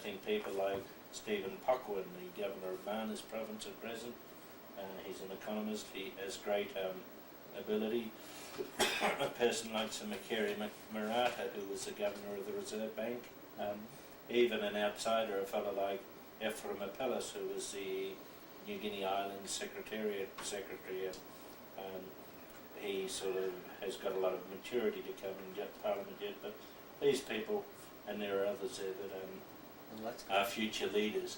think people like Stephen Papua, the Governor of Mana's province at present, he's an economist, he has great ability. A person like Sir Makeri Marata, who was the Governor of the Reserve Bank, even an outsider, a fellow like Ephraim Apellis, who was the New Guinea Islands Secretary. He sort of has got a lot of maturity to come in Parliament yet, but these people, and there are others there that are future leaders.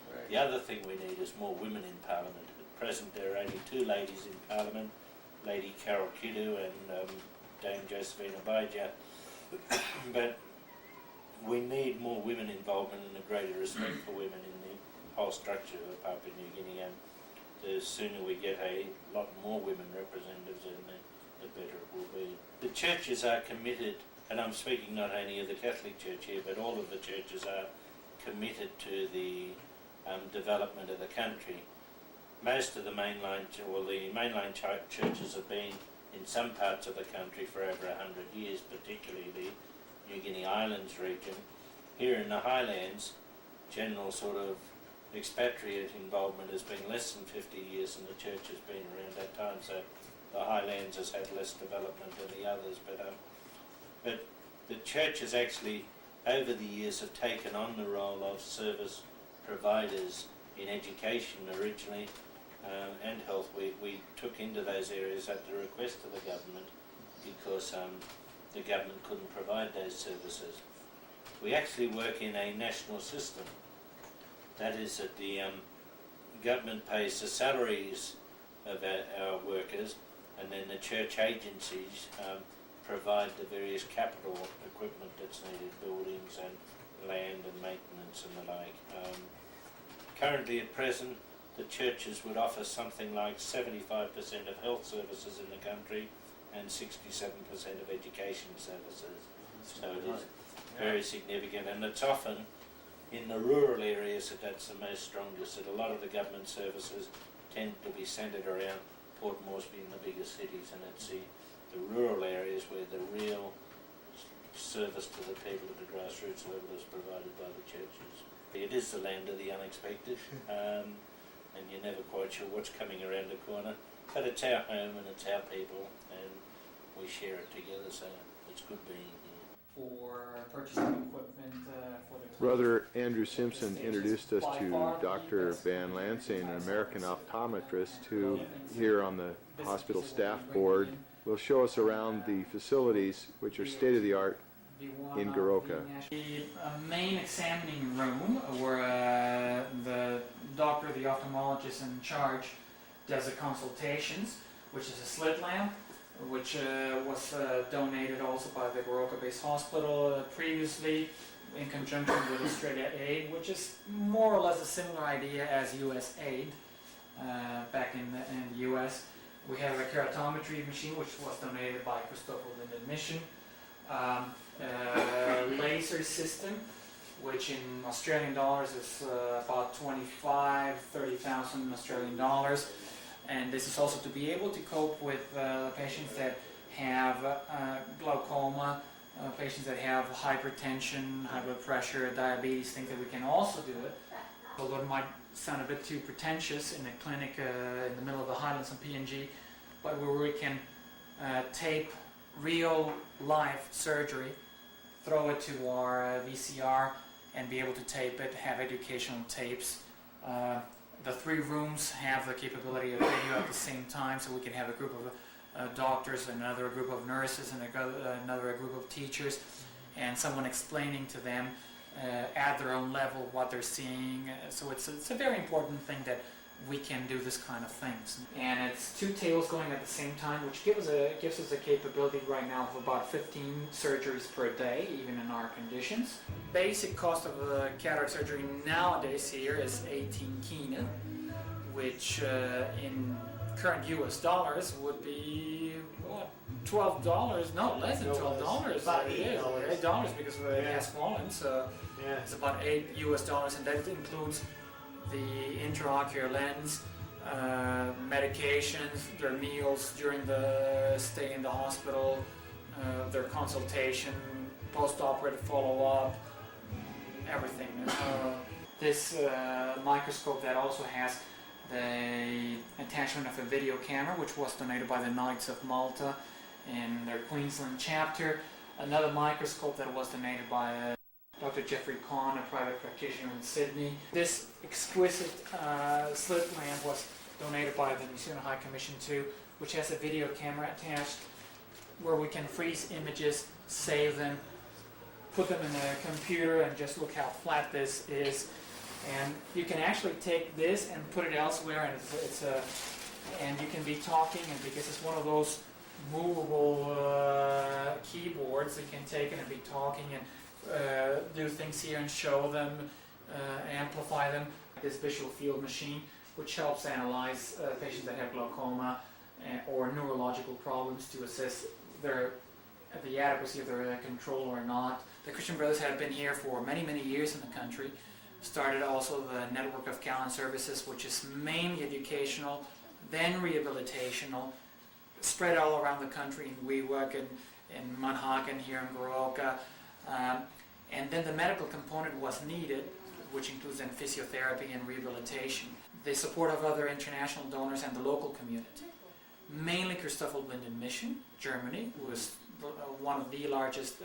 Right. The other thing we need is more women in Parliament. At present there are only 2 ladies in Parliament, Lady Carol Kidu and Dame Josephina Baija. But we need more women involvement and a greater respect for women in the whole structure of Papua New Guinea, and the sooner we get a lot more women representatives in there, the better it will be. The churches are committed, and I'm speaking not only of the Catholic Church here, but all of the churches are committed to the development of the country. Most of the mainline churches have been in some parts of the country for over 100 years, particularly the New Guinea Islands region. Here in the Highlands, general sort of expatriate involvement has been less than 50 years, and the church has been around that time, so the Highlands has had less development than the others. But the churches actually over the years have taken on the role of service providers in education originally, and health. We took into those areas at the request of the government because the government couldn't provide those services. We actually work in a national system. That is that the government pays the salaries of our workers, and then the church agencies provide the various capital equipment that's needed, buildings and land and maintenance and the like. Currently at present, the churches would offer something like 75% of health services in the country and 67% of education services. So it is very significant, and it's often in the rural areas that's the most strongest. That a lot of the government services tend to be centred around Port Moresby and the bigger cities, and it's the rural areas where the real service to the people at the grassroots level is provided by the churches. It is the land of the unexpected, and you're never quite sure what's coming around the corner, but it's our home and it's our people, and we share it together, so it's good being here. For purchasing equipment for the Brother Andrew Simpson introduced us to Dr. Van Lansing, an American optometrist who, here on the hospital staff board, will show us around the facilities which are state-of-the-art in Goroka. The main examining room where the doctor, the ophthalmologist in charge, does the consultations, which is a slit lamp, which was donated also by the Goroka-based hospital previously in conjunction with Australia Aid, which is more or less a similar idea as US Aid back in the US. We have a keratometry machine, which was donated by Christopher Linden Mission. Laser system, which in Australian dollars is about 30,000 Australian dollars. And this is also to be able to cope with patients that have glaucoma, patients that have hypertension, high blood pressure, diabetes, things that we can also do it. Although it might sound a bit too pretentious in a clinic in the middle of the Highlands and PNG, but where we can tape real life surgery, throw it to our VCR and be able to tape it, have educational tapes. The 3 rooms have the capability of video at the same time, so we can have a group of doctors, another group of nurses, and another group of teachers, and someone explaining to them at their own level what they're seeing. So it's a very important thing that we can do this kind of things. And it's 2 tables going at the same time, which gives us a capability right now of about 15 surgeries per day, even in our conditions. Basic cost of cataract surgery nowadays here is 18 kina, which in current US dollars would be, what, $12? No, less than $12. About $8 because it has fallen, so it's about $8 US, and that includes the intraocular lens, medications, their meals during the stay in the hospital, their consultation, post-operative follow-up, everything. this microscope that also has the attachment of a video camera, which was donated by the Knights of Malta in their Queensland chapter. Another microscope that was donated by Dr. Jeffrey Kahn, a private practitioner in Sydney. This exquisite slit lamp was donated by the New Zealand High Commission too, which has a video camera attached where we can freeze images, save them, put them in a computer, and just look how flat this is. And you can actually take this and put it elsewhere, and and you can be talking, and because it's one of those movable keyboards, you can take it and be talking and do things here and show them, amplify them. This visual field machine, which helps analyze patients that have glaucoma or neurological problems to assess the adequacy of their control or not. The Christian Brothers have been here for many, many years in the country. Started also the network of Callan services, which is mainly educational, then rehabilitational, spread all around the country in Wewak and in Manhakan here in Goroka. And then the medical component was needed, which includes then physiotherapy and rehabilitation. The support of other international donors and the local community. Mainly Christoffel Blinden Mission, Germany, who is one of the largest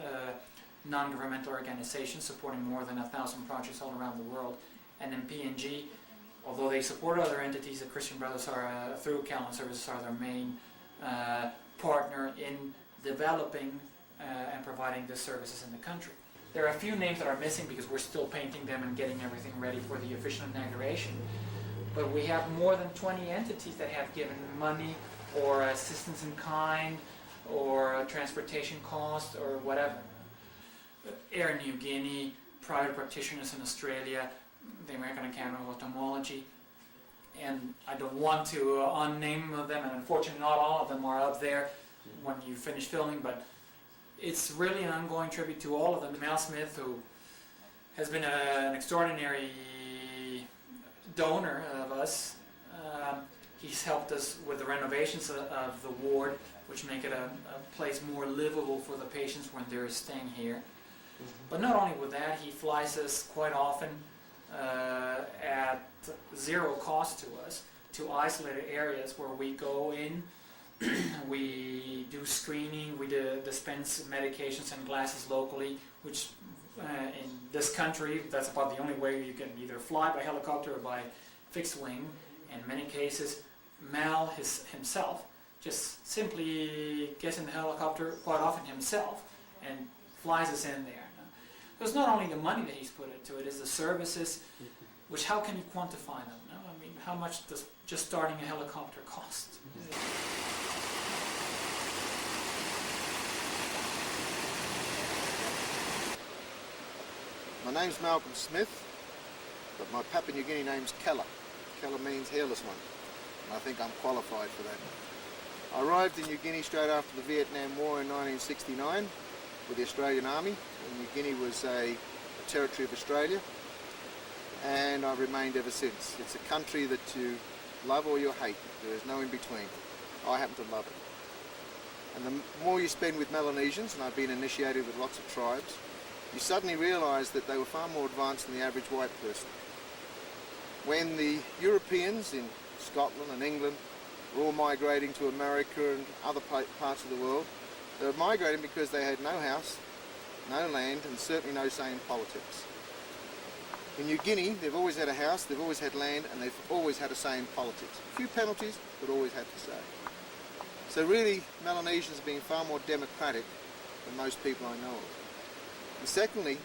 non-governmental organizations supporting more than 1,000 projects all around the world. And then PNG, although they support other entities, the Christian Brothers are, through Callan Services, are their main partner in developing and providing the services in the country. There are a few names that are missing because we're still painting them and getting everything ready for the official inauguration. But we have more than 20 entities that have given money or assistance in kind or transportation cost or whatever. Air New Guinea, private practitioners in Australia, the American Academy of Ophthalmology, and I don't want to unname them, and unfortunately not all of them are up there when you finish filming, but it's really an ongoing tribute to all of them. Mel Smith, who has been an extraordinary donor of us, he's helped us with the renovations of the ward, which make it a place more livable for the patients when they're staying here. But not only with that, he flies us quite often at zero cost to us to isolated areas where we go in, we do screening, we dispense medications and glasses locally, which in this country, that's about the only way you can either fly by helicopter or by fixed wing. In many cases, Mal himself just simply gets in the helicopter quite often himself and flies us in there. So it's not only the money that he's put into it, it's the services, which how can you quantify them? No? I mean, how much does just starting a helicopter cost? My name's Malcolm Smith, but my Papua New Guinea name's Keller. Keller means hairless one, and I think I'm qualified for that. I arrived in New Guinea straight after the Vietnam War in 1969 with the Australian Army. And New Guinea was a territory of Australia, and I've remained ever since. It's a country that you love or you hate. There is no in between. I happen to love it. And the more you spend with Melanesians, and I've been initiated with lots of tribes, you suddenly realise that they were far more advanced than the average white person. When the Europeans in Scotland and England were all migrating to America and other parts of the world, they were migrating because they had no house, no land, and certainly no say in politics. In New Guinea, they've always had a house, they've always had land, and they've always had a say in politics. A few penalties, but always had to say. So really, Melanesians have been far more democratic than most people I know of. And secondly,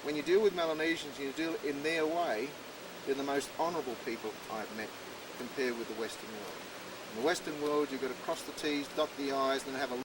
when you deal with Melanesians, you deal in their way, they're the most honourable people I've met compared with the Western world. In the Western world, you've got to cross the T's, dot the I's, and then have a